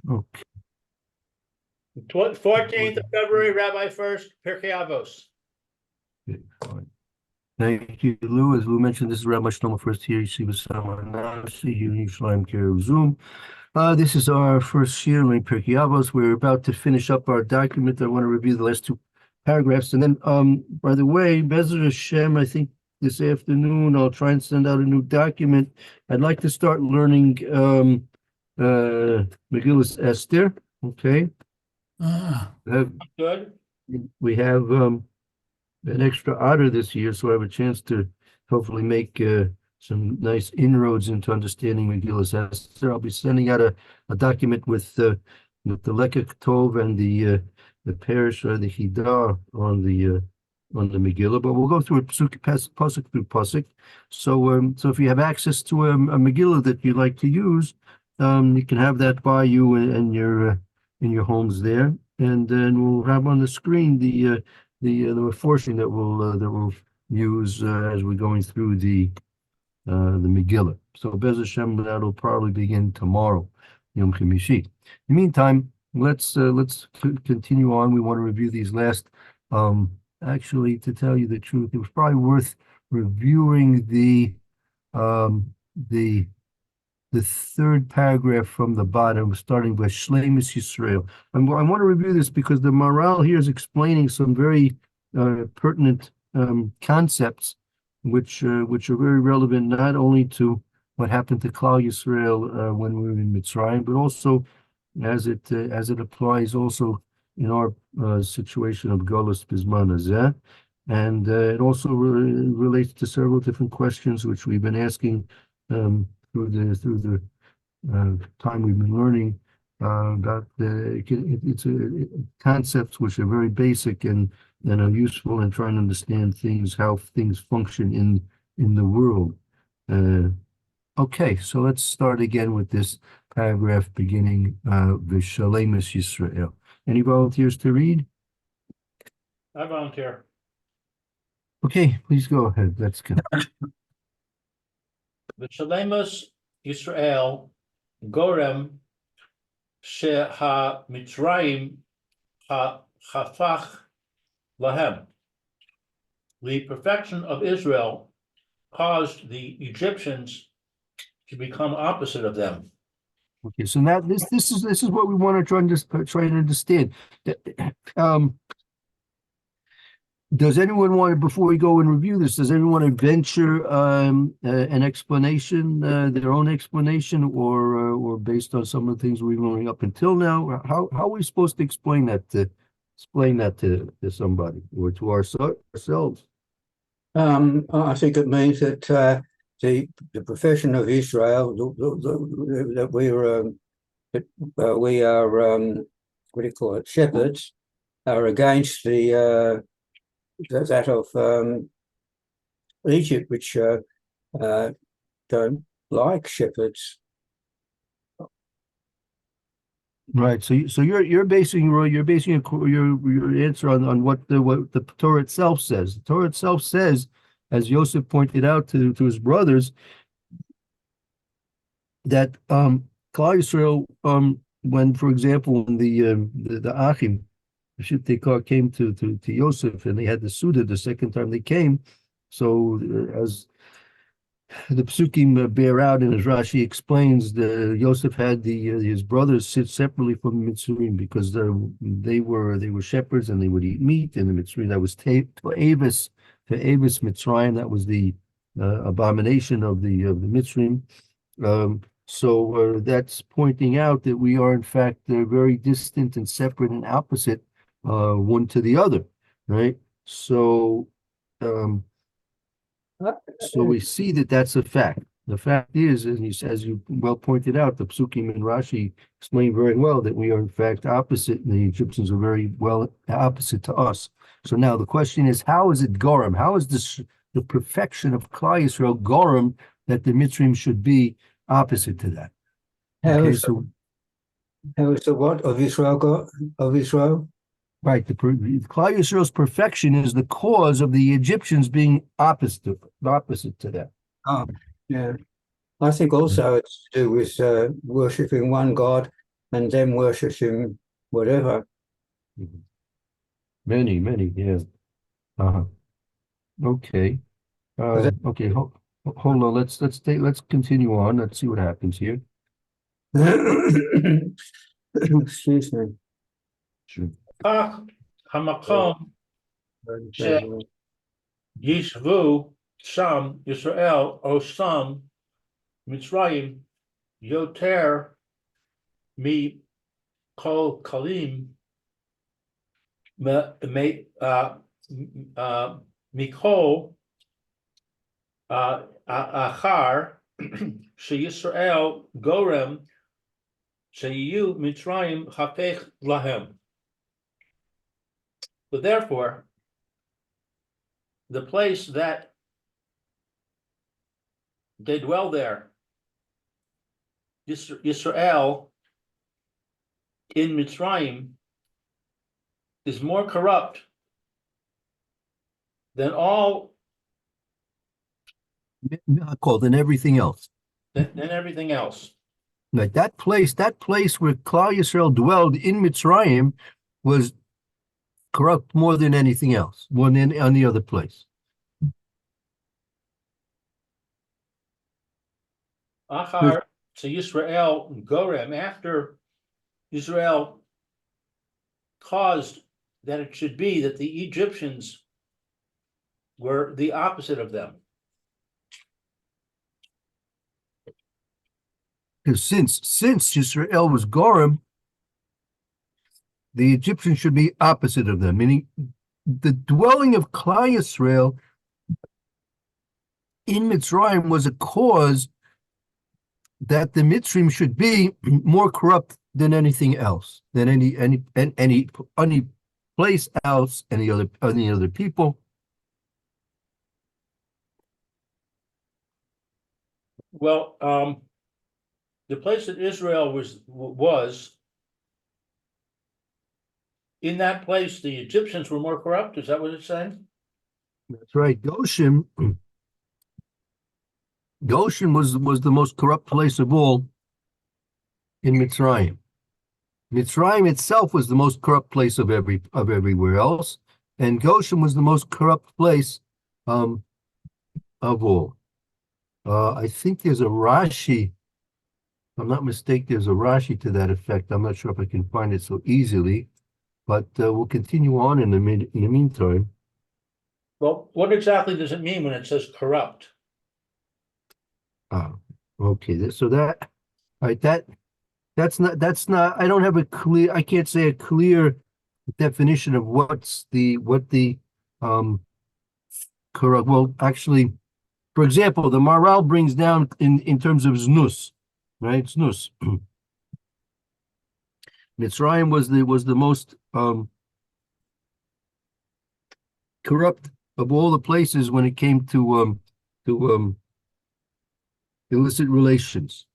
Okay. 14th of February, Rabbi Furst, Pierke Avos. Fine. Thank you, Lou. As Lou mentioned, this is Rabbi Shlomo Furst here. See with someone here in Yerushalayim Care Zoom. This is our first year in Pierke Avos. We're about to finish up our document. I want to review the last two paragraphs. And then, by the way, Be'ezras Hashem, I think this afternoon I'll try and send out a new document. I'd like to start learning Megillus Esther. Okay. Good. We have an extra otter this year, so I have a chance to hopefully make some nice inroads into understanding Megillus Esther. I'll be sending out a document with the Lekek Tov and the parish or the Hidah on the Megillah, but we'll go through it pasuk through pasuk. So if you have access to a Megillah that you'd like to use, you can have that by you and your in your homes there, and then we'll have on the screen the portion that we'll use as we're going through the Megillah. So Be'ezras Hashem, that'll probably begin tomorrow, Yom Chamishi. In the meantime, let's continue on. We want to review these last. Actually, to tell you the truth, it was probably worth reviewing the third paragraph from the bottom, starting with Shleimus Yisrael. I want to review this because the Maral here is explaining some very pertinent concepts, which are very relevant not only to what happened to Klal Yisrael when we were in Mitzrayim, but also as it applies also in our situation of Golus Bizman Hazeh. And it also relates to several different questions which we've been asking through the time we've been learning about it's concepts which are very basic and are useful in trying to understand how things function in the world. Okay, so let's start again with this paragraph beginning V'Shleimus Yisrael. Any volunteers to read? I volunteer. Okay, please go ahead. That's good. V'Shleimus Yisrael Gorem Mitzrayim Chafach Lahem. The perfection of Israel caused the Egyptians to become opposite of them. Okay, so now this is what we want to try and understand. Does anyone want to, before we go and review this, does anyone want to venture an explanation, their own explanation, or based on some of the things we've been learning up until now? How are we supposed to explain that to somebody or to ourselves? I think it means that the profession of Israel that we are what do you call it, shepherds, are against that of Egypt, which don't like shepherds. Right. So you're basing your answer on what the Torah itself says. The Torah itself says, as Yosef pointed out to his brothers, that Klal Yisrael, when, for example, when the Achim, the Shittikar, came to Yosef and they had the Suda the second time they came, so as the Psukim bear out, and as Rashi explains, Yosef had his brothers sit separately from the Mitzrayim because they were shepherds and they would eat meat, and the Mitzrayim, that was Avos Mitzrayim, that was the abomination of the Mitzrayim. So that's pointing out that we are in fact very distant and separate and opposite one to the other, right? So we see that that's a fact. The fact is, as you well pointed out, the Psukim and Rashi explain very well that we are in fact opposite, and the Egyptians are very well opposite to us. So now the question is, how is it Gorem? How is the perfection of Klal Yisrael Gorem that the Mitzrayim should be opposite to that? How is the what of Israel of Israel? Right, the Klal Yisrael's perfection is the cause of the Egyptians being opposite to that. Oh, yeah. I think also it's to do with worshipping one God and then worshipping whatever. Many, yeah. Uh-huh. Okay. Okay, hold on. Let's continue on. Let's see what happens here. Excuse me. Sure. כך המקום שישבו שם ישראל או שם מצרים יותר מכל כלים מכל אחר שישראל גורם שיהיו מצרים הפך להם. But therefore, the place that they dwell there, Israel in Mitzrayim, is more corrupt than all Than everything else. than everything else. Like that place where Klal Yisrael dwelled in Mitzrayim was corrupt more than anything else, more than any other place. Achar to Israel Gorem, after Israel caused that it should be that the Egyptians were the opposite of them. Because since Israel was Gorim, the Egyptians should be opposite of them, meaning the dwelling of Klal Yisrael in Mitzrayim was a cause that the Mitzrayim should be more corrupt than anything else, than any place else, any other people. Well, the place that Israel was in that place, the Egyptians were more corrupt. Is that what it's saying? That's right. Goshen was the most corrupt place of all in Mitzrayim. Mitzrayim itself was the most corrupt place of everywhere else, and Goshen was the most corrupt place of all. I think there's a Rashi. If I'm not mistaken, there's a Rashi to that effect. I'm not sure if I can find it so easily, but we'll continue on in the meantime. Well, what exactly does it mean when it says corrupt? Okay. So that, right, that's not. I don't have I can't say a clear definition of what the corrupt. Well, actually, for example, the Maharal brings down in terms of znus, right? Znus. Mitzrayim was the most corrupt of all the places when it came to illicit relations,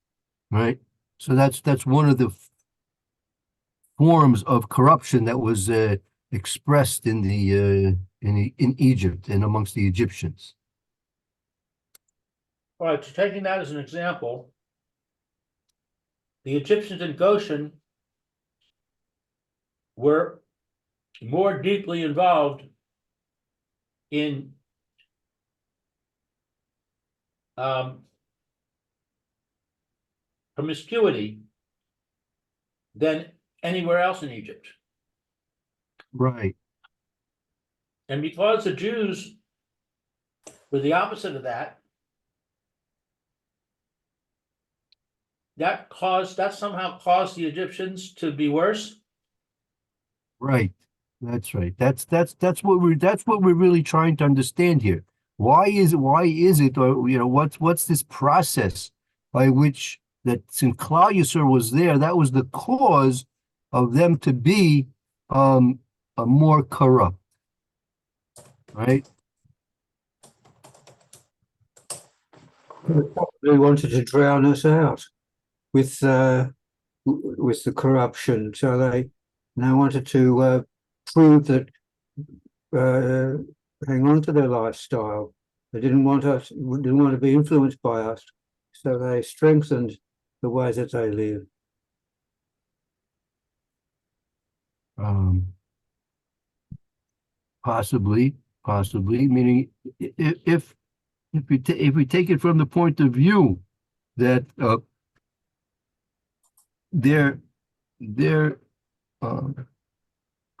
right? So that's one of the forms of corruption that was expressed in Egypt and amongst the Egyptians. All right, so taking that as an example, the Egyptians in Goshen were more deeply involved in promiscuity than anywhere else in Egypt. Right. And because the Jews were the opposite of that, that somehow caused the Egyptians to be worse. Right. That's right. That's what we're really trying to understand here. Why is it, or what's this process by which that since Klal Yisrael was there, that was the cause of them to be a more corrupt, right? They wanted to drown us out with the corruption, so they wanted to prove that hang on to their lifestyle. They didn't want to be influenced by us, so they strengthened the way that they live. Um, possibly, meaning if we take it from the point of view that their their uh,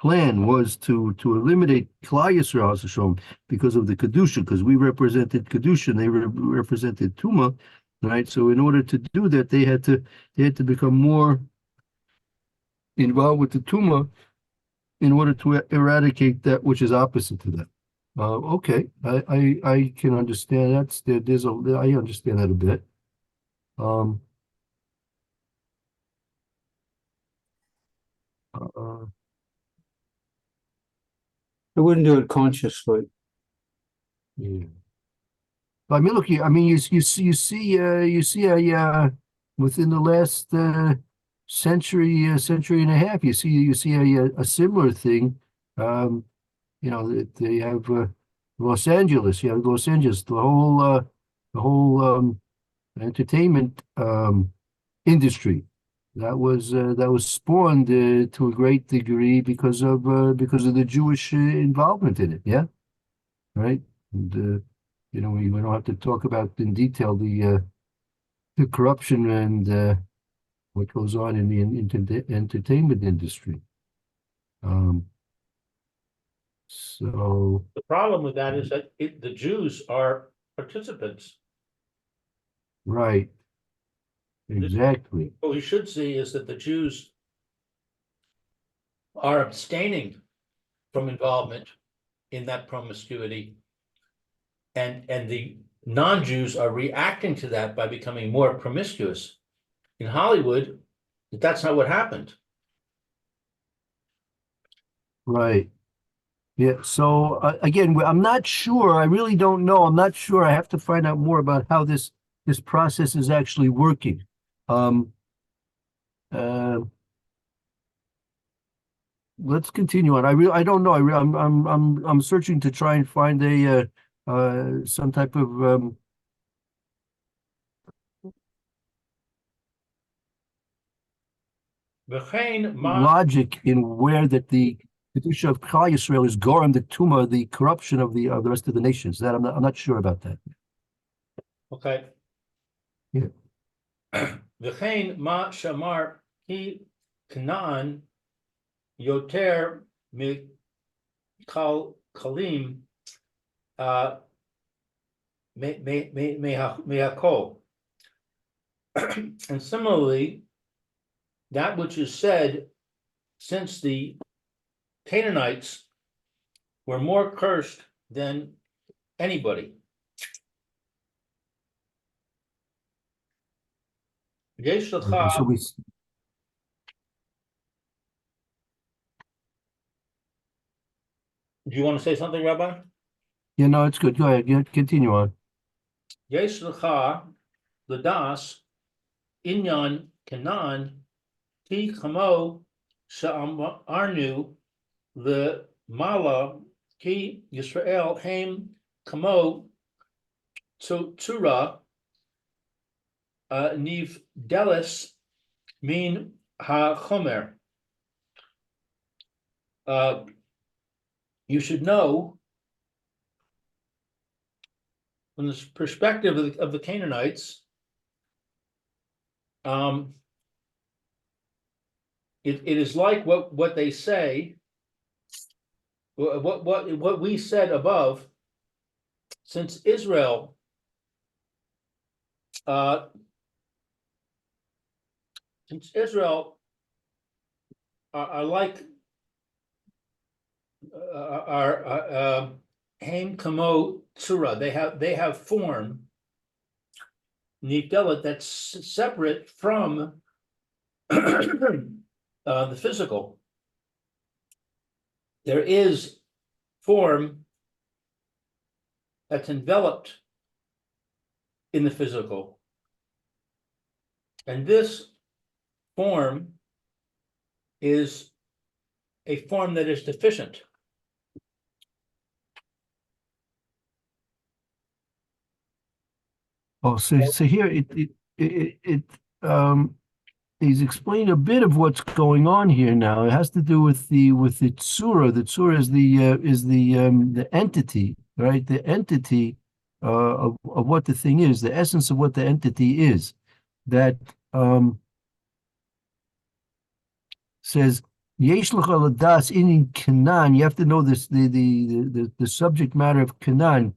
plan was to eliminate Klal Yisrael Hashem because of the kedusha, because we represented kedusha, and they represented tuma, right? So in order to do that, they had to become more involved with the tuma in order to eradicate that which is opposite to that. Okay, I can understand that. I understand that a bit. Um, uh, They wouldn't do it consciously. yeah. I mean, look, I mean, you see within the last century and a half, you see a similar thing. Um, they have Los Angeles. You have Los Angeles, the whole entertainment industry that was spawned to a great degree because of the Jewish involvement in it. Yeah, right. And we don't have to talk about in detail the corruption and what goes on in the entertainment industry. Um, so The problem with that is that the Jews are participants. right, exactly. What we should see is that the Jews are abstaining from involvement in that promiscuity. And the non-Jews are reacting to that by becoming more promiscuous. In Hollywood, that's not what happened. Right. Yeah. So again, I'm not sure. I really don't know. I'm not sure. I have to find out more about how this process is actually working. Um, uh, let's continue on. I don't know. I'm searching to try and find some type of logic in where that the kedusha of Klal Yisrael is gorem the tuma, the corruption of the rest of the nations. That I'm not sure about that. Okay. Yeah. V'chein ma shamar ki Canaan yoter mikal kalim mehakol. And similarly, that which is said, since the Canaanites were more cursed than anybody. Yesh So lecha, we do you want to say something, Rabbi? it's good. Go ahead. Yeah, continue on. Yesh lecha ledas inyan Canaan ti chamo she'amarnu le'mala ki Yisrael heim kamo tzura niv delis min ha-chomer. You should know, from the perspective of the Canaanites, it is like what they say, what we said above, since Israel are like Haim Kamo Tsura, they have form Nivdelit that's separate from the physical. There is form that's enveloped in the physical, and this form is a form that is deficient. Oh, so here it he's explained a bit of what's going on here now. It has to do with the tsura. The tsura is the entity, right? The entity of what the thing is, the essence of what the entity is. That says Yesh lecha ladas in Canaan. You have to know this the subject matter of Canaan.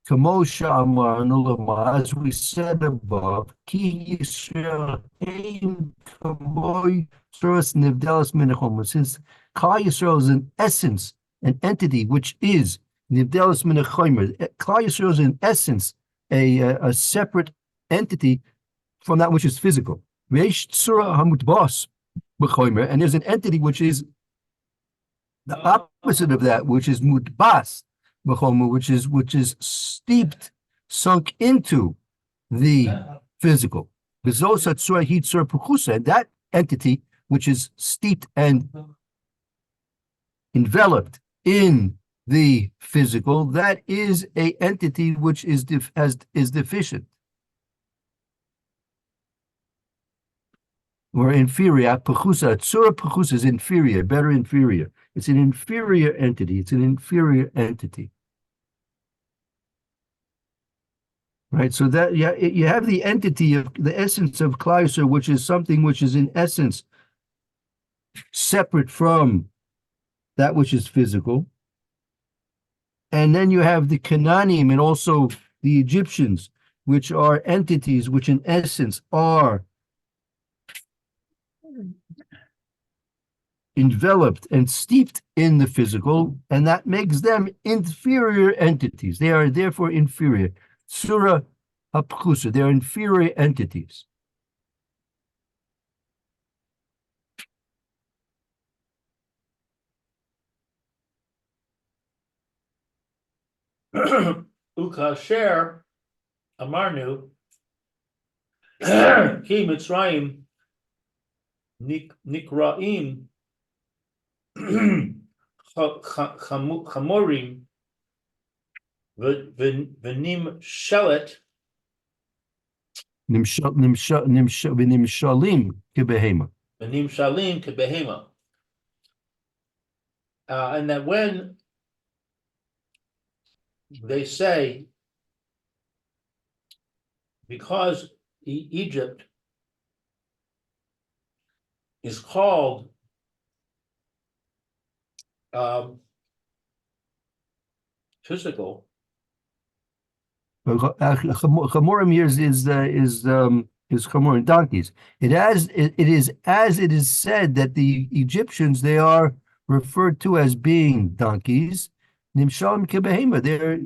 Kamosha Amar Nulama, as we said above, Ki Yisrael Ein Kamoy Suras Nivdelas Minachom. Since Klal Yisrael is in essence an entity which is Nivdelas Minachomer, Klal Yisrael is in essence a separate entity from that which is physical. Veish Tzura Hamutbas B'chomer, and there's an entity which is the opposite of that, which is Mutbas. Which is steeped, sunk into the physical. And that entity, which is steeped and enveloped in the physical, that is a entity which is deficient or inferior. Tsura is inferior, better inferior. It's an inferior entity. It's an inferior entity. Right, so that you have the entity of the essence of Klal Yisrael, which is something which is in essence separate from that which is physical, and then you have the Canaanim and also the Egyptians, which are entities which in essence are enveloped and steeped in the physical, and that makes them inferior entities. They are therefore inferior. Surah Hapchusa, they're inferior entities. Ukasher Amarnu Ki Mitzrayim Nikraim Chamorim Venim Shelet Nimshalim kebehema. Venim Shalim Kebehema. And that when they say, because Egypt is called physical. Chamorim here is chamorim, donkeys. It is as it is said that the Egyptians, they are referred to as being donkeys. Nimshalim kebehema. They're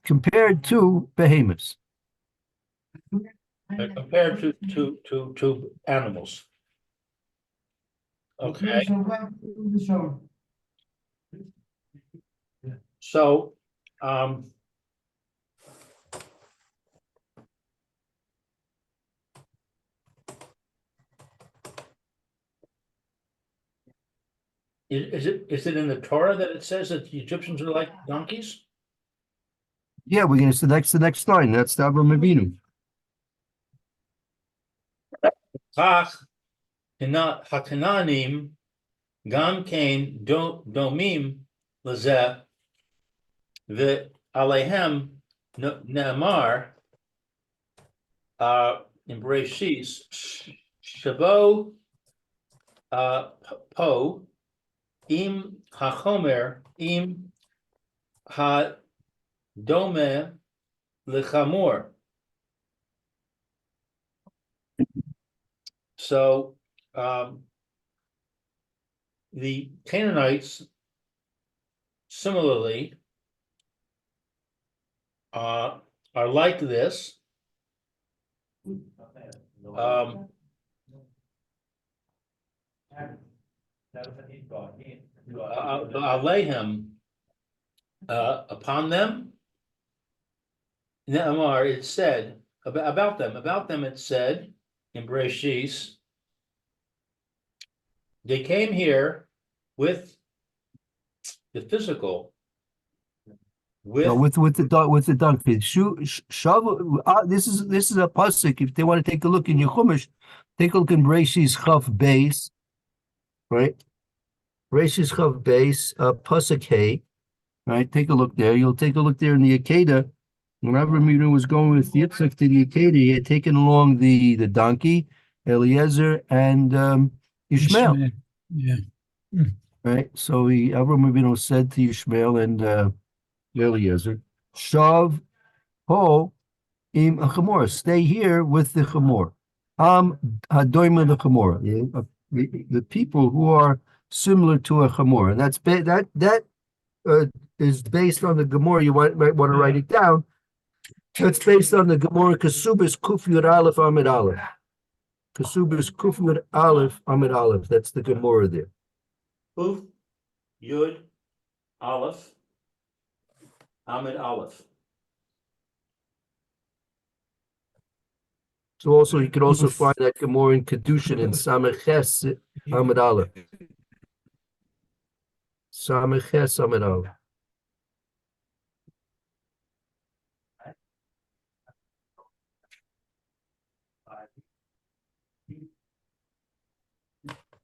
compared to behemoths. Compared to animals. Okay. So is it in the Torah that it says that the Egyptians are like donkeys? Yeah, we're going to select the next line. That's the Avram Avinu. Hakananim gam kain domim lezeh ve'alehem ne'amar in Bereshis shabo po im hachomer im hadome lechamor. So the Canaanites similarly are like this. I'll lay him upon them. Ne'amar, it said about them it said in Bereshis, they came here with the physical, No, with, with the donkey. This is a pasuk. If they want to take a look in your chumash, take a look in Reishis Chav base, right? Reishis Chav base, pasuk Hey, right? Take a look there. You'll take a look there in the Akeda. When Avraham was going with Yitzchak to the Akeda, he had taken along the donkey, Eliezer, and Ishmael, Yeah. right? So Avraham Avinu said to Ishmael and Eliezer, Shav ho im a chamor. Stay here with the chamor. Hadoima the chamor. The people who are similar to a chamor, and that is based on the Gemara. You might want to write it down. It's based on the Gemara Kesubis Kuf Yud Aleph Amid Aleph. Kesubis Kuf Yud Aleph Amid Aleph. That's the Gemara there. Kuf Yud Aleph Amid Aleph. So also you can also find that Gemara in Kedushin in Sameches Amid Aleph. Sameches Amid Aleph.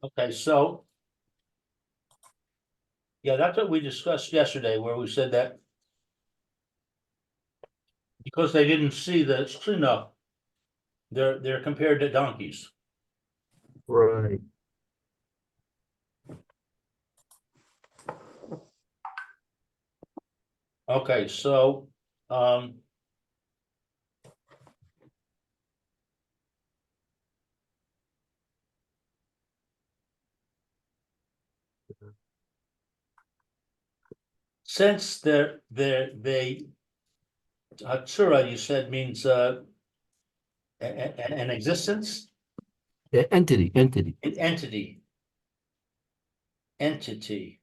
Okay, so yeah, that's what we discussed yesterday, where we said that because they didn't see the Shina, they're compared to donkeys. Right. Okay, so since they Hatsura, you said, means an existence, Entity. an entity.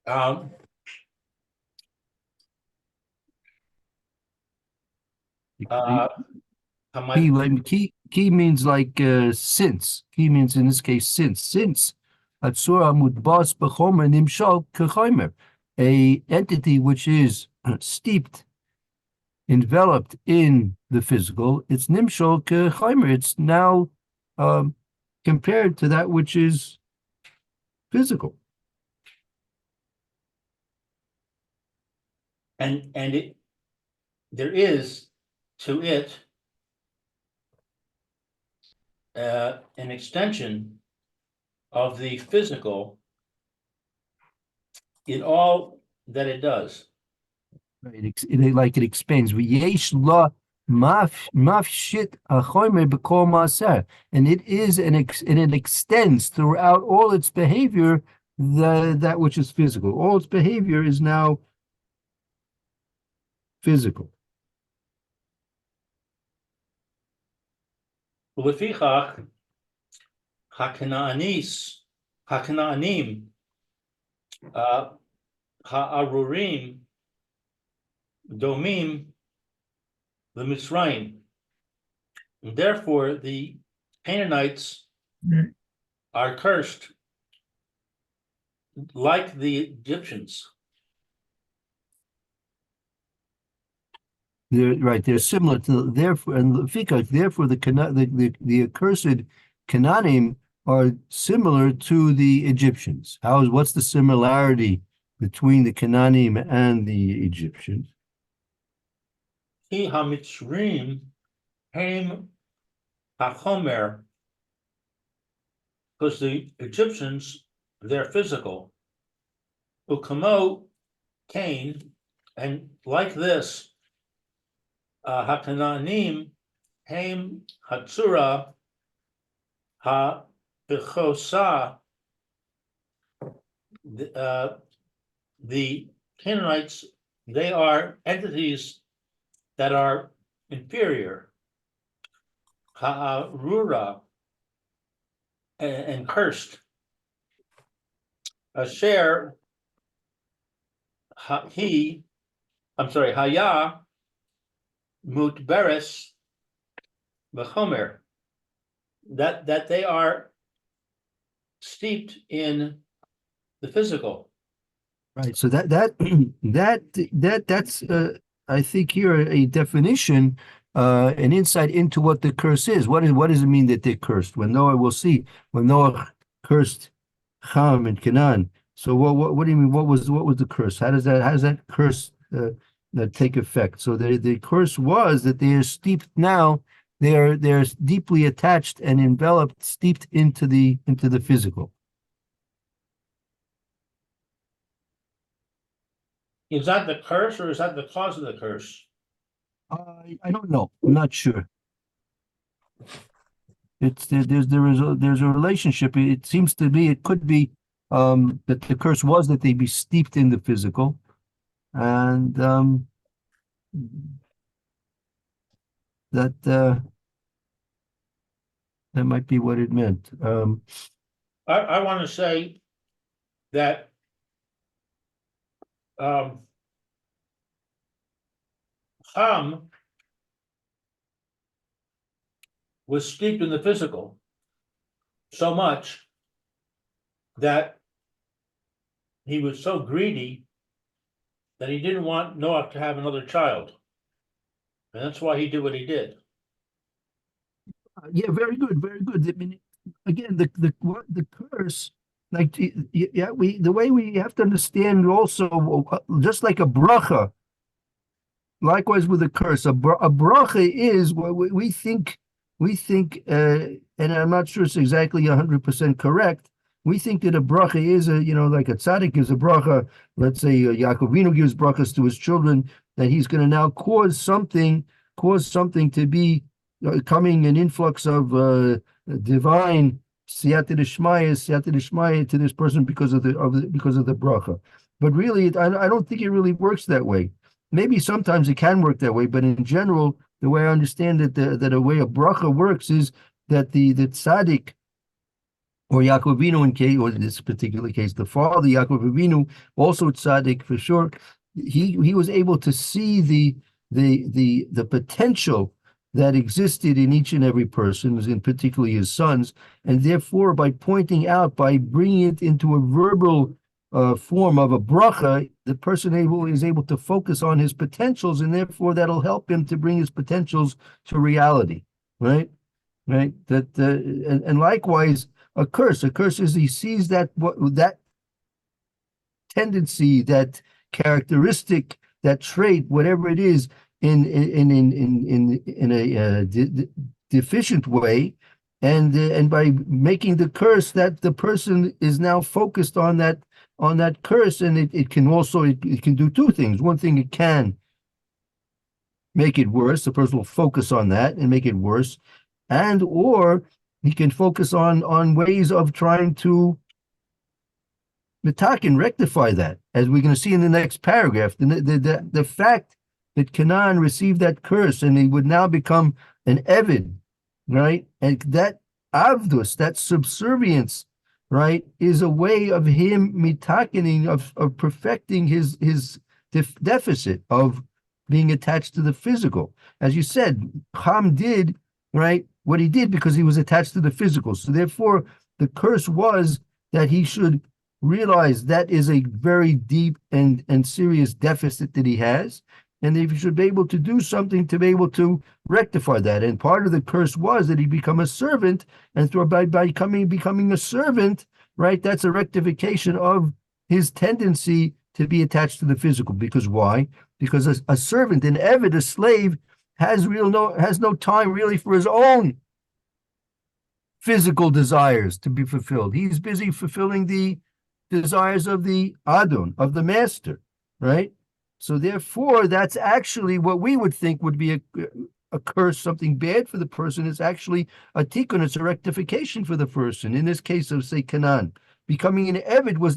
Um, Key means like since. Key means in this case since. Since Atzura Mudbas Bechomer Nimshal Kechomer, a entity which is steeped, enveloped in the physical, it's Nimshal Kechomer. It's now compared to that which is physical. and there is to it an extension of the physical in all that it does. Right. It expands. V'yesh la mafshit achomer b'kol maaser, and it is and it extends throughout all its behavior that which is physical. All its behavior is now physical. Ulefichach Hakanaanim Ha'arurim Domim the Mitzrayim. Therefore, the Canaanites are cursed like the Egyptians. They're similar to therefore the accursed Canaanim are similar to the Egyptians. What's the similarity between the Canaanim and the Egyptians? Ki hamitzrim haim hachomer, because the Egyptians, they're physical. Ukamo Cain, and like this, Hakanaanim haim hatsura ha bichosa. The Canaanites, they are entities that are inferior, ha'arura, and cursed. Asher, haya mutberes b'chomer, that they are steeped in the physical. Right. So that's I think here a definition, an insight into what the curse is. What does it mean that they're cursed? When Noah, we'll see, when Noah cursed Ham and Canaan. So what do you mean? What was the curse? How does that curse take effect? So the curse was that they are steeped now. They're deeply attached and enveloped, steeped into the physical. Is that the curse or is that the cause of the curse? I don't know. I'm not sure. There's a relationship. It seems to be, it could be that the curse was that they be steeped in the physical, and that that might be what it meant. I want to say that Ham was steeped in the physical so much that he was so greedy that he didn't want Noah to have another child. And that's why he did what he did. Yeah, very good, very good. I mean, again, the curse, like yeah, the way we have to understand also, just like a bracha. Likewise with a curse, a bracha is what we think, and I'm not sure it's exactly 100% correct. We think that a bracha is like a tzaddik gives a bracha. Let's say Yaakovinu gives brachas to his children, that he's going to now cause something to be coming an influx of divine siyata d'shmaya to this person because of the bracha. But really, I don't think it really works that way. Maybe sometimes it can work that way, but in general, the way I understand it, that a way a bracha works is that the tzaddik, or Yaakov Avinu or in this particular case, the father Yaakov Avinu, also tzaddik for sure. He was able to see the potential that existed in each and every person, in particularly his sons, and therefore by pointing out, by bringing it into a verbal form of a bracha, the person is able to focus on his potentials, and therefore that'll help him to bring his potentials to reality, right? That and likewise a curse is he sees that tendency, that characteristic, that trait, whatever it is, in a deficient way, and by making the curse, that the person is now focused on that curse, and it can do two things. One thing, it can make it worse. The person will focus on that and make it worse, or he can focus on ways of trying to attack and rectify that, as we're going to see in the next paragraph. The fact that Canaan received that curse and he would now become an Eved, right? And that Avdus, that subservience, right, is a way of him mitakening, of perfecting his deficit of being attached to the physical. As you said, Ham did, right, what he did because he was attached to the physical. So therefore, the curse was that he should realize that is a very deep and serious deficit that he has, and if he should be able to do something to be able to rectify that. And part of the curse was that he become a servant, and through by becoming a servant, right, that's a rectification of his tendency to be attached to the physical. Because why? Because a servant, an Eved, a slave, has no time really for his own physical desires to be fulfilled. He's busy fulfilling the desires of the Adon, of the master, right? So therefore, that's actually what we would think would be a curse, something bad for the person. Is actually a tikkun, it's a rectification for the person. In this case of, say, Canaan, becoming an Eved was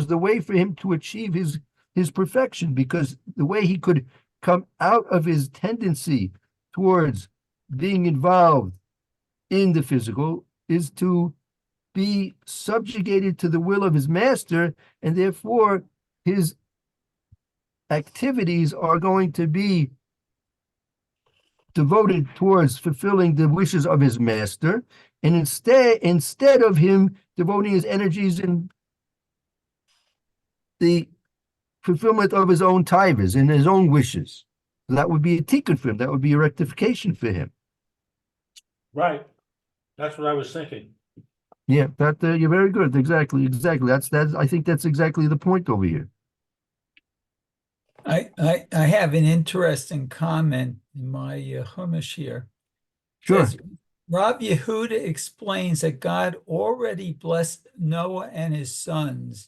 the way for him to achieve his perfection, because the way he could come out of his tendency towards being involved in the physical is to be subjugated to the will of his master, and therefore his activities are going to be devoted towards fulfilling the wishes of his master, and instead of him devoting his energies in the fulfillment of his own taivas and his own wishes. That would be a tikkun for him. That would be a rectification for him. Right. That's what I was thinking. Yeah, that you're very good. Exactly. That's. I think that's exactly the point over here. I have an interesting comment in my Chumash here. It Sure. says, Rav Yehuda explains that God already blessed Noah and his sons,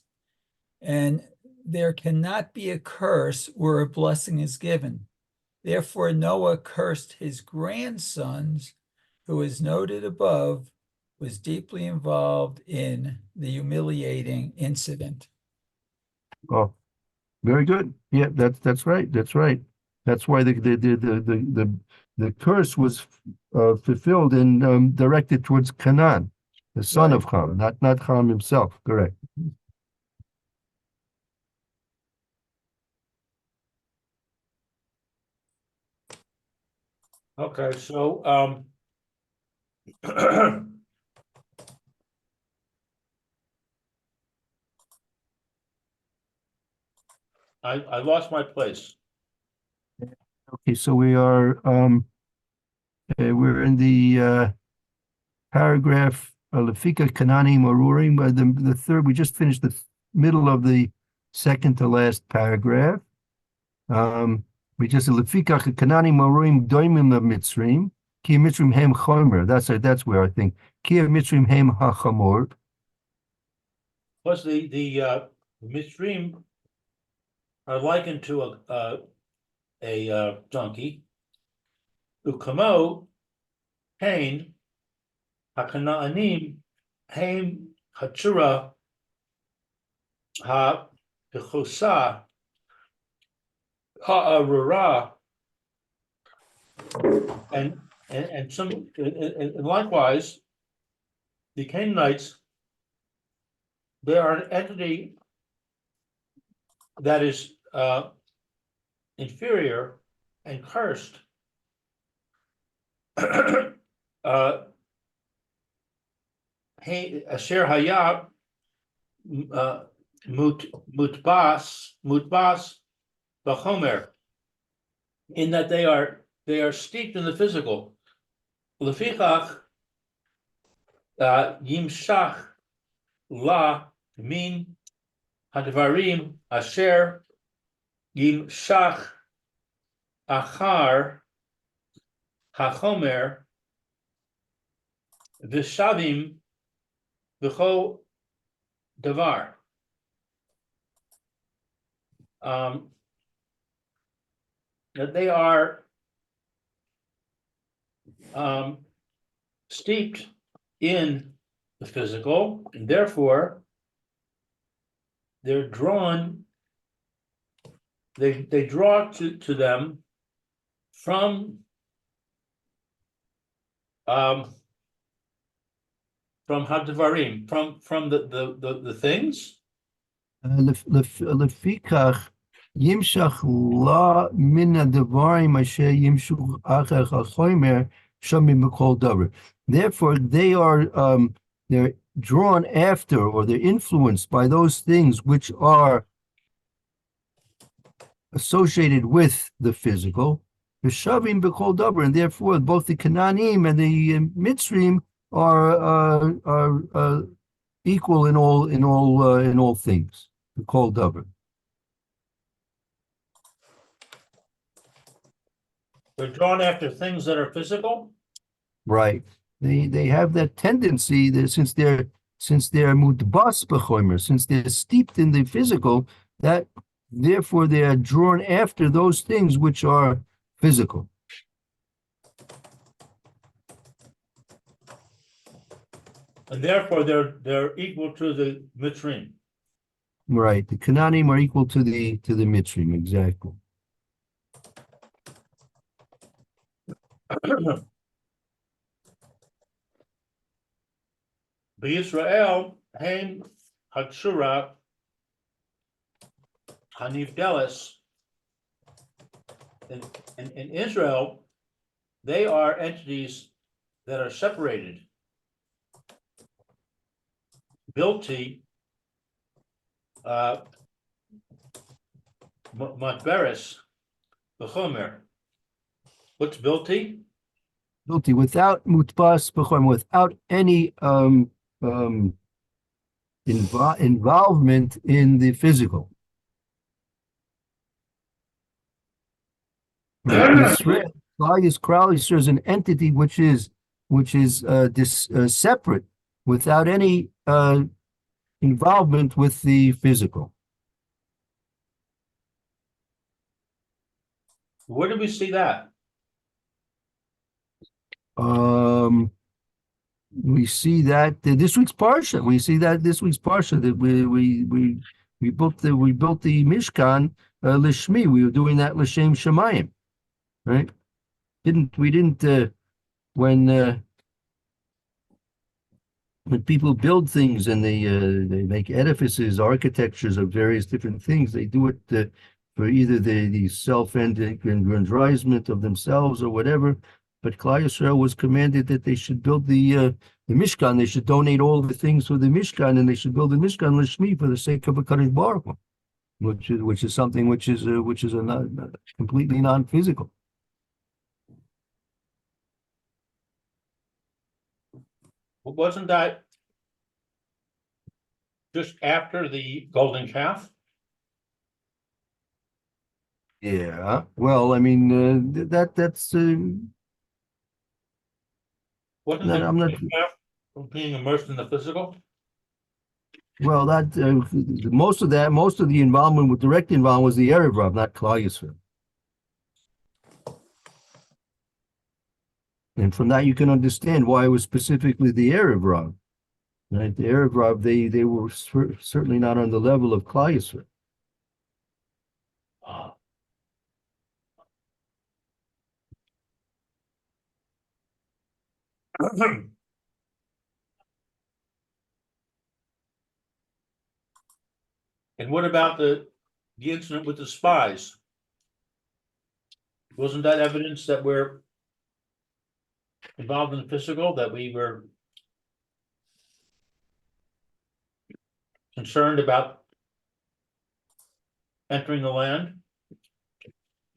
and there cannot be a curse where a blessing is given. Therefore, Noah cursed his grandsons, who is noted above, was deeply involved in the humiliating incident. Oh, very good. Yeah, that's right. That's right. That's why the curse was fulfilled and directed towards Canaan, the son Right. of Ham, not Ham himself. Correct. Okay, so I lost my place. Okay, so we're in the paragraph Lefika Kanani Marurim. The third, we just finished the middle of the second to last paragraph. We just said Lefika Kanani Marurim Doimim Mitzrim. Ki Mitzrim Hem Chomer. That's where I think Ki Mitzrim Hem HaChamor. Plus the midstream are likened to a donkey. Ukamo pain hakanaanim haim hachura ha pechosa ha'arura and some and likewise the Canaanites, they are an entity that is inferior and cursed. Asher haya mutbas b'chomer, in that they are steeped in the physical. Lefichach yimshach la min hadvarim asher yimshach achar hachomer v'shavim v'cho davar. That they are steeped in the physical, and therefore they're drawn. They draw to them from hadvarim, from the things. Lefikach Yimshach la min hadavarim asher yimshu achar hachomer shamim b'kol davar. Therefore, they're drawn after, or they're influenced by those things which are associated with the physical. V'shavim b'kol davar, and therefore both the Canaanim and the Mitzrim are equal in all things. B'kol davar. They're drawn after things that are physical. Right. They have that tendency that since they're mutbas b'chomer, since they're steeped in the physical, that therefore they are drawn after those things which are physical. And therefore they're equal to the Mitzrim. Right. The Canaanim are equal to the Mitzrim, exactly. B'Yisrael Haim Hatshura Hanivdelis. In Israel, they are entities that are separated. Bilti Matberes, Bechomer. What's Bilti? Guilty without mutbas b'chomer, without any involvement in the physical. Right? Yisrael, Klal Yisrael is an entity which is separate, without any involvement with the physical. Where do we see that? We see that this week's parsha. We see that this week's parsha that we built the Mishkan lishmi. We were doing that l'shem shemayim, right? When people build things and they make edifices, architectures of various different things, they do it for either the self-aggrandizement of themselves or whatever. But Klal Yisrael was commanded that they should build the Mishkan. They should donate all the things for the Mishkan, and they should build the Mishkan l'shmi for the sake of a Kadosh Baruch Hu, which is something which is completely non-physical. Wasn't that just after the golden calf? Yeah. Well, I mean that's. Wasn't No, that I'm not. being immersed in the physical? Well, most of the involvement with direct involvement was the Erev Rav, not Klal Yisrael. And from that, you can understand why it was specifically the Erev Rav. Right? The Erev Rav, they were certainly not on the level of Klal Yisrael. And what about the incident with the spies? Wasn't that evidence that we're involved in the physical, that we were concerned about entering the land,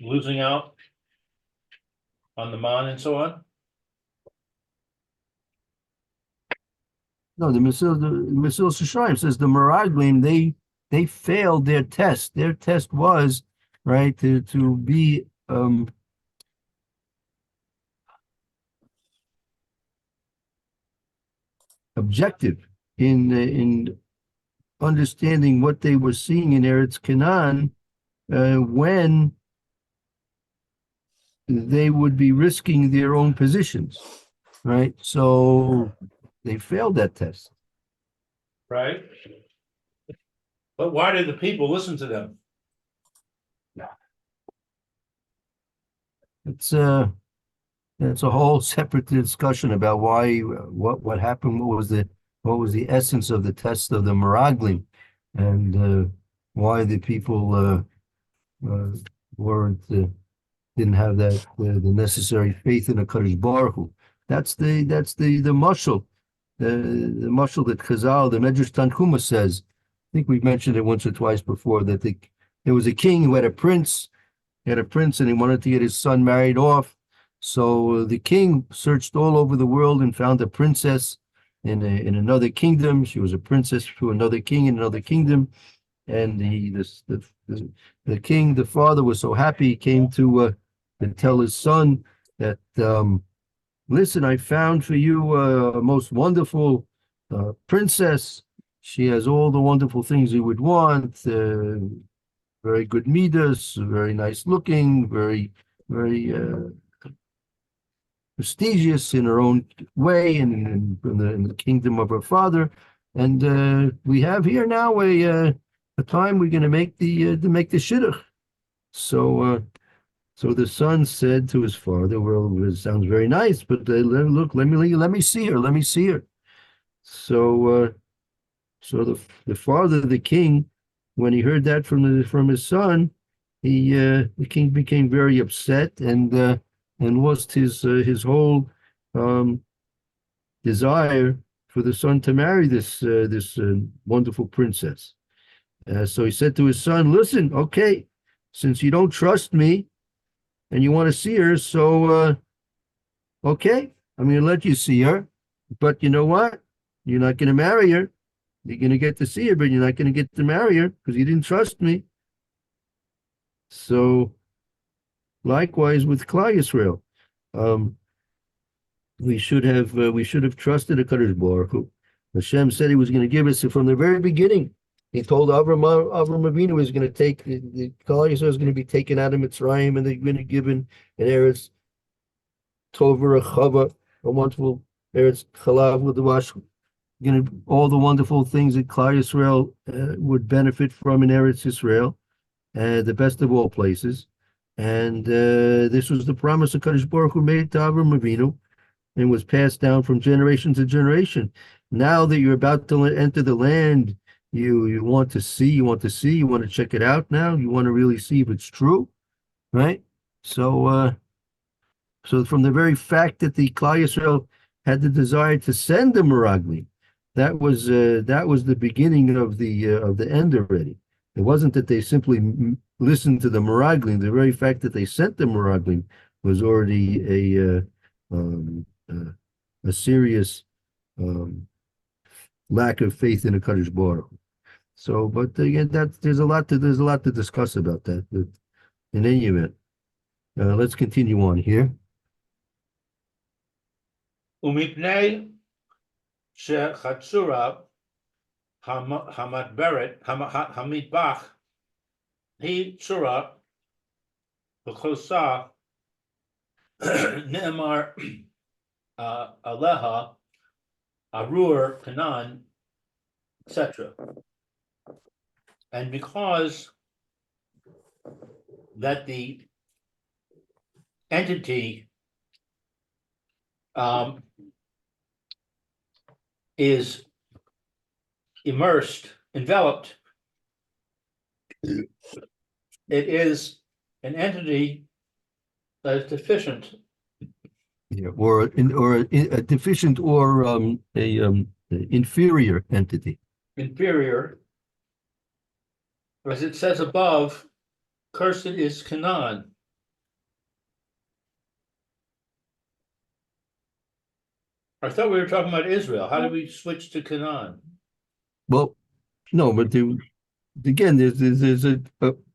losing out on the man and so on? No, the Mesilas Yesharim says the Meraglim, they failed their test. Their test was, right, to be objective in understanding what they were seeing in Eretz Canaan when they would be risking their own positions, right? So they failed that test. Right. But why did the people listen to them? It's a whole separate discussion about why what happened, what was the essence of the test of the Meraglim, and why the people didn't have the necessary faith in a Kadosh Baruch Hu. That's the mashal, the mashal that Chazal, the Medrash Tanchuma says. I think we've mentioned it once or twice before, that there was a king who had a prince. He had a prince and he wanted to get his son married off. So the king searched all over the world and found a princess in another kingdom. She was a princess to another king in another kingdom. And the king, the father, was so happy, he came to tell his son that, listen, I found for you a most wonderful princess. She has all the wonderful things you would want. Very good midas, very nice looking, very prestigious in her own way, and in the kingdom of her father. And we have here now a time we're going to make the shidduch. So the son said to his father, "Well, it sounds very nice, but look, let me see her. Let me see her." So the father, the king, when he heard that from his son, the king became very upset and lost his whole desire for the son to marry this wonderful princess. So he said to his son, "Listen, okay, since you don't trust me and you want to see her, so okay, I'm going to let you see her. But you know what? You're not going to marry her. You're going to get to see her, but you're not going to get to marry her because you didn't trust me. So likewise with Klal Yisrael, we should have trusted the Kadosh Baruch Hu. Hashem said He was going to give us from the very beginning. He told Avram Avinu was going to take the Klal Yisrael was going to be taken out of Mitzrayim, and they're going to be given an Eretz Tover, a Chava, a wonderful Eretz Chalav with the wash. All the wonderful things that Klal Yisrael would benefit from in Eretz Yisrael, the best of all places. And this was the promise of Kadosh Baruch Hu made to Avram Avinu, and was passed down from generation to generation. Now that you're about to enter the land, you want to see, you want to check it out now. You want to really see if it's true, right? So from the very fact that the Klal Yisrael had the desire to send the Meraglim, that was the beginning of the end already. It wasn't that they simply listened to the Meraglim. The very fact that they sent the Meraglim was already a serious lack of faith in a Kadosh Baruch Hu. So, but again, there's a lot to discuss about that. But in any event, let's continue on here. ומפני שחצורה המטבח היא צורה וכוסה נאמר עליה Arur, Canaan, etc. And because that the entity is immersed, enveloped, it is an entity that is deficient. Yeah, or a deficient or inferior entity. Inferior. As it says above, cursed is Canaan. I thought we were talking about Israel. How did we switch to Canaan? Well, no, but again, there's a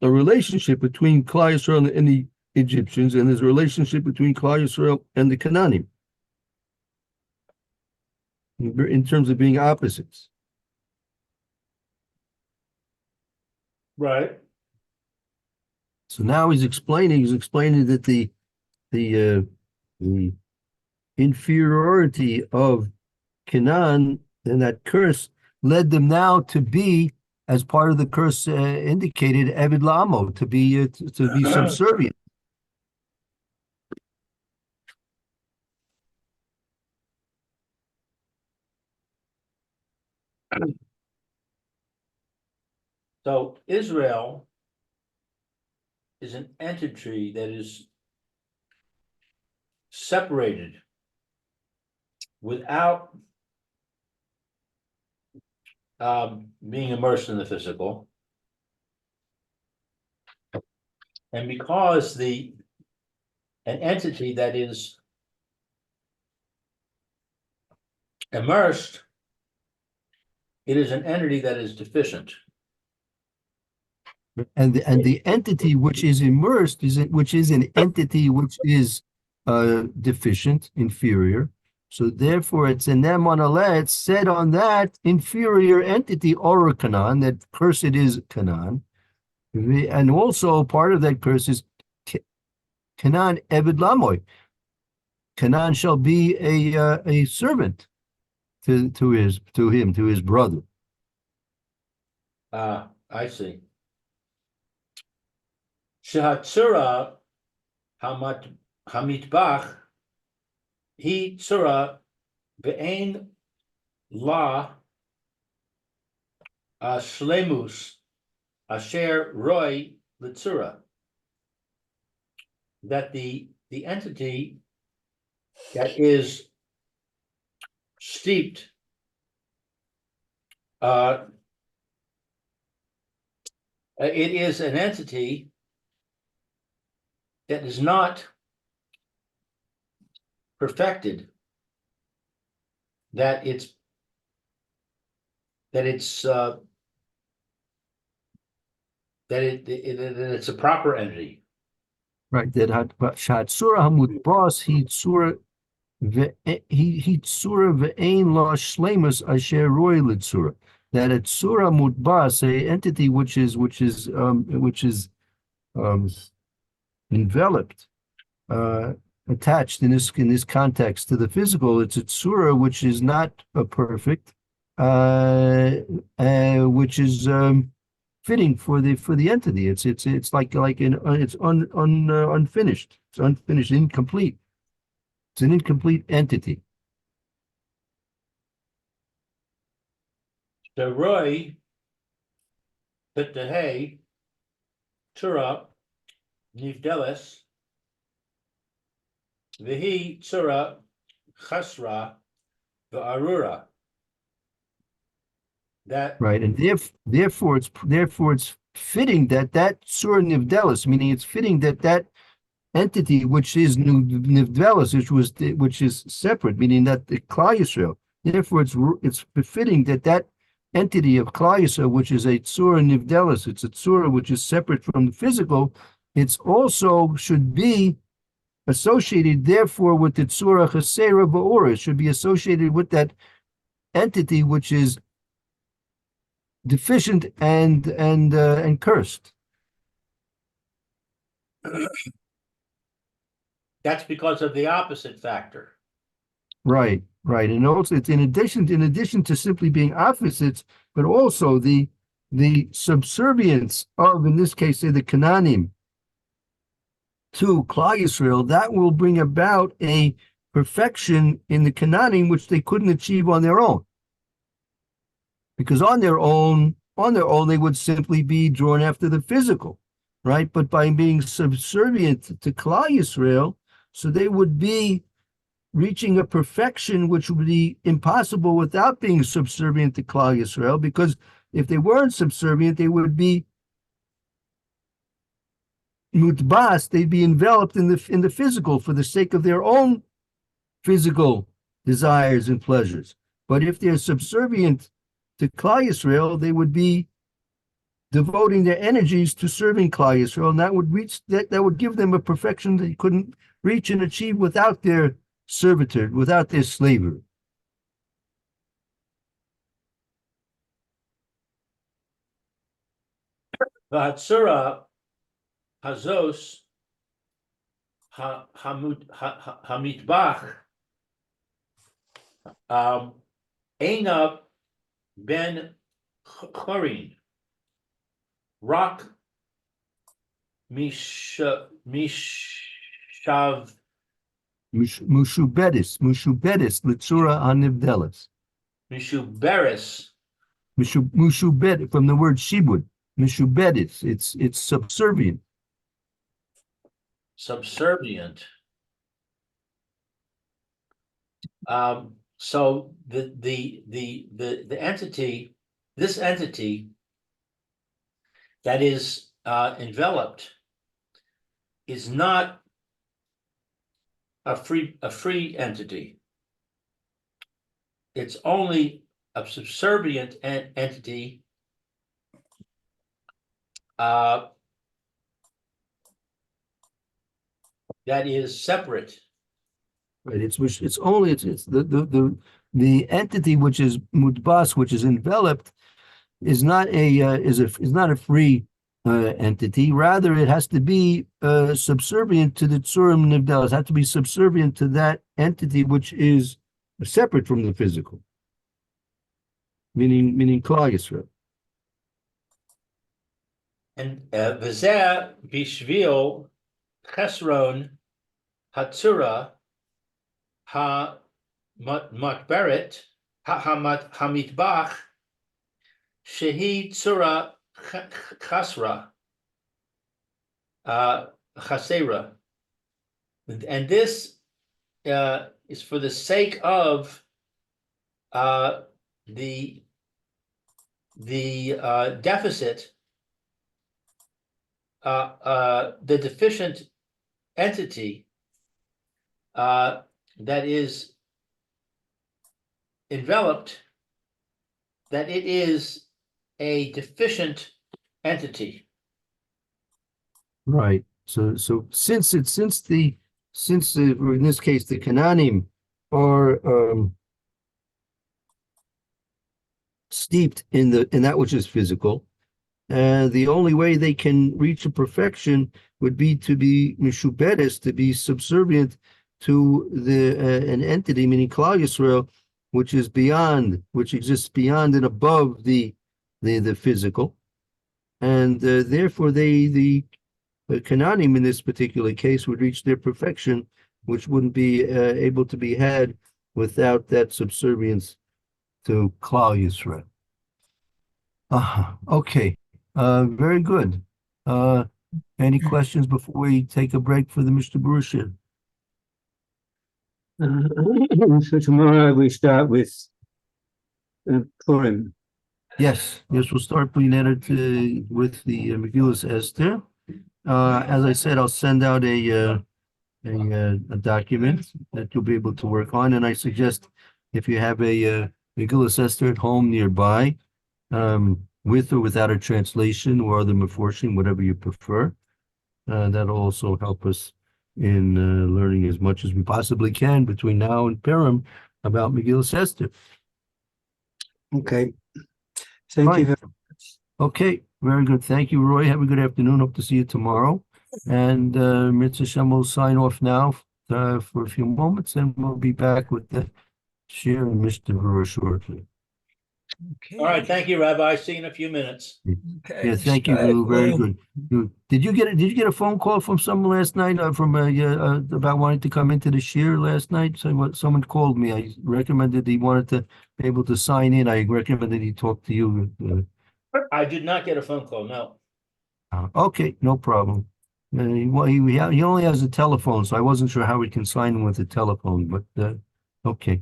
relationship between Klal Yisrael and the Egyptians, and there's a relationship between Klal Yisrael and the Canaanim in terms of being opposites. Right. So now he's explaining that the inferiority of Canaan and that curse led them now to be, as part of the curse indicated, Eved Lamo, to be subservient. So Israel is an entity that is separated without being immersed in the physical. And because an entity that is immersed, it is an entity that is deficient. And the entity which is immersed which is an entity which is deficient, inferior. So therefore, it's an emonaleh. It's said on that inferior entity, or Canaan, that cursed is Canaan, and also part of that curse is Canaan Eved Lamoy. Canaan shall be a servant to his brother. I see. Shehatzura hamitbach he tzura ve'ein la shlemus asher roy litzura. That the entity that is steeped it is an entity it is not perfected, that it's that it's that it's a proper entity. Right, that שהצורה המודבס היא צורה היא צורה ואין לה שלמוס אשר ראוי לצורה. That a tsura mudbas, a entity which is enveloped, attached in this context to the physical. It's a tsura which is not perfect, which is fitting for the entity. It's unfinished. It's unfinished, incomplete. It's an incomplete entity. The Roy, that the hay, Tura, Nivdelis, Vihi Tura, Chasra, the Arura. That Right, and therefore it's fitting that Surah Nivdelis, meaning it's fitting that entity which is Nivdelis, which is separate, meaning that the Klal Yisrael. Therefore, it's befitting that entity of Klal Yisrael, which is a Tzura Nivdelis, it's a Tzura which is separate from the physical. It's also should be associated, therefore, with the Tzura Chasera Ba'ora. It should be associated with that entity which is deficient and cursed. that's because of the opposite factor. Right, and also it's in addition to simply being opposites, but also the subservience of, in this case, say the Canaanim to Klal Yisrael, that will bring about a perfection in the Canaanim which they couldn't achieve on their own. Because on their own, they would simply be drawn after the physical, right? But by being subservient to Klal Yisrael, so they would be reaching a perfection which would be impossible without being subservient to Klal Yisrael. Because if they weren't subservient, they would be mutbas. They'd be enveloped in the physical for the sake of their own physical desires and pleasures. But if they're subservient to Klal Yisrael, they would be devoting their energies to serving Klal Yisrael, and that would give them a perfection they couldn't reach and achieve without their servitude, without their slavery. V'hatzura hazos hamitbach Eina ben Chorin Rak Mishav Mushubedis Litzura Hanivdelis. Mishuberis Mushubed from the word shibud. Mishubedis. It's subservient. Subservient. So the entity, this entity that is enveloped is not a free entity. It's only a subservient entity that is separate. Right. It's the entity which is mudbas, which is enveloped, is not a free entity. Rather, it has to be subservient to the tzurim nivdelis. It has to be subservient to that entity which is separate from the physical, meaning Klal Yisrael. And v'zeh bishvil chesron hatzura ha-matberet ha-mitbach shehi tzura chasra chasera. And this is for the sake of the deficit, the deficient entity that is enveloped, that it is a deficient entity. Right. So since or in this case, the Canaanim are steeped in that which is physical, the only way they can reach a perfection would be to be mishubedes, to be subservient to an entity, meaning Klal Yisrael, which is beyond, which exists beyond and above the physical, and therefore the Canaanim in this particular case would reach their perfection, which wouldn't be able to be had without that subservience to Klal Yisrael. Okay, very good. Any questions before we take a break for the Mr. Baruch? So tomorrow we start with Purim. Yes, we'll start with the Megillus Esther. As I said, I'll send out a document that you'll be able to work on, and I suggest if you have a Megillus Esther at home nearby, with or without a translation or other meforshim, whatever you prefer, that'll also help us in learning as much as we possibly can between now and Purim about Megillus Esther. Okay. Thank you very much. Okay, very good. Thank you, Roy. Have a good afternoon. Hope to see you tomorrow. And Mitzvah Shem will sign off now for a few moments, and we'll be back with the share and Mr. Brewer shortly. Okay. All right, thank you, Rabbi. See you in a few minutes. Okay. Yeah, thank you, All right, Lou. Very well, good. Did you get a phone call from someone last night about wanting to come into the share last night? Someone called me. I recommended he wanted to be able to sign in. I recommended he talk to you. I did not get a phone call, no. Okay, no problem. He only has a telephone, so I wasn't sure how we can sign in with a telephone, but okay.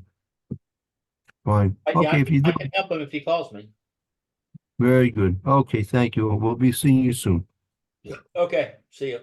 Fine. Okay, if you do, I can help him if he calls me. very good. Okay, thank you. We'll be seeing you soon. Okay, see you.